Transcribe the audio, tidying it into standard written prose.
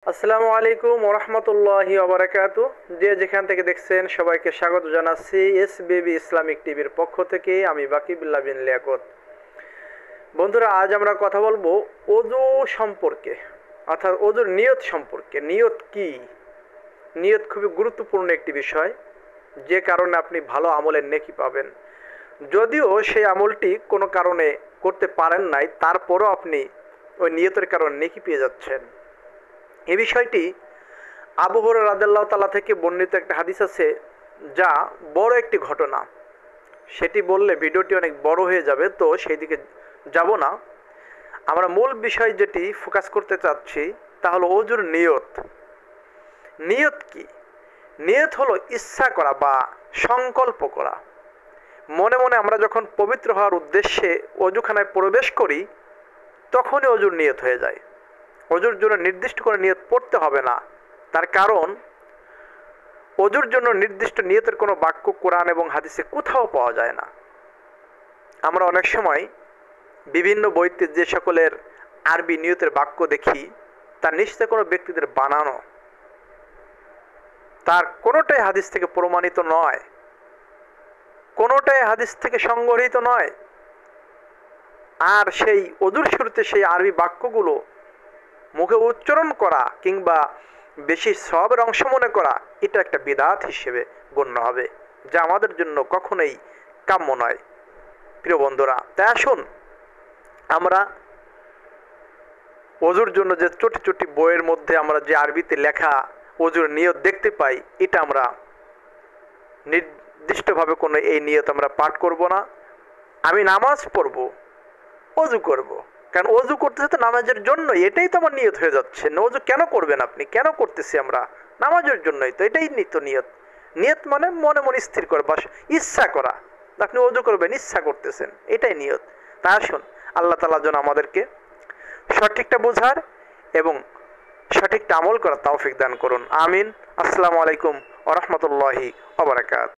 আসসালামু আলাইকুম ওরহমতুল্লাহি ওবারাকাতু। যে যেখান থেকে দেখছেন সবাইকে স্বাগত জানাচ্ছি এসবিবি ইসলামিক টিভির পক্ষ থেকে। আমি বাকি বিল্লাহ বিন লিয়াকত। বন্ধুরা, আজ আমরা কথা বলবো ওযু সম্পর্কে, অর্থাৎ ওযুর নিয়ত সম্পর্কে। নিয়ত কি? নিয়ত খুবই গুরুত্বপূর্ণ একটি বিষয়, যে কারণে আপনি ভালো আমলের নেকি পাবেন। যদিও সেই আমলটি কোনো কারণে করতে পারেন নাই, তারপরও আপনি ওই নিয়তের কারণে নেকি পেয়ে যাচ্ছেন। এই বিষয়টি আবু হুরায়রা রাদিয়াল্লাহু তাআলা থেকে বর্ণিত একটা হাদিস আছে, যা বড় একটি ঘটনা। সেটি বললে ভিডিওটি অনেক বড় হয়ে যাবে, তো সেই দিকে যাব না। আমরা মূল বিষয় যেটি ফোকাস করতে চাচ্ছি তা হলো ওযুর নিয়ত। নিয়ত কি? নিয়ত হলো ইচ্ছা করা বা সংকল্প করা। মনে মনে আমরা যখন পবিত্র হওয়ার উদ্দেশ্যে অজুখানায় প্রবেশ করি, তখনই ওযুর নিয়ত হয়ে যায়। ওযুর জন্য নির্দিষ্ট করে নিয়ত পড়তে হবে না। তার কারণ, ওযুর জন্য নির্দিষ্ট নিয়তের কোনো বাক্য কোরআন এবং হাদিসে কোথাও পাওয়া যায় না। আমরা অনেক সময় বিভিন্ন বইতে যে সকলের আরবি নিয়তের বাক্য দেখি, তা নিশ্চয় কোনো ব্যক্তিদের বানানো, তার কোনোটাই হাদিস থেকে প্রমাণিত নয়, কোনোটাই হাদিস থেকে সংগৃহীত নয়। আর সেই ওযুর শুরুতে সেই আরবি বাক্যগুলো মুখে উচ্চারণ করা কিংবা বেশি সওয়াবের অংশ মনে করা, এটা একটা বিদআত হিসেবে গণ্য হবে, যা আমাদের জন্য কখনোই কাম্য নয়। প্রিয় বন্ধুরা, তাই আসুন আমরা ওযুর জন্য যে ছোটি ছোটি বইয়ের মধ্যে আমরা যে আরবিতে লেখা ওযুর নিয়ত দেখতে পাই, এটা আমরা নির্দিষ্টভাবে কোনো এই নিয়ত আমরা পাঠ করব না। আমি নামাজ পড়ব, ওযু করব, কারণ ওযু করতেছে তো নামাজের জন্য, এটাই তো আমার নিয়ত হয়ে যাচ্ছে। ওযু কেন করবেন আপনি? কেন করতেছি আমরা? নামাজের জন্যই তো, এটাই নিয়ত। নিয়ত মানে মনে মনে স্থির করা, বাস ইচ্ছা করা। আপনি ওযু করবেন, ইচ্ছা করতেছেন, এটাই নিয়ত। তা আসুন আল্লাহ তাআলা যেন আমাদেরকে সঠিকটা বোঝার এবং সঠিকটা আমল করার তৌফিক দান করুন। আমিন। আসসালামু আলাইকুম ওয়া রাহমাতুল্লাহি ওয়া বারাকাতুহু।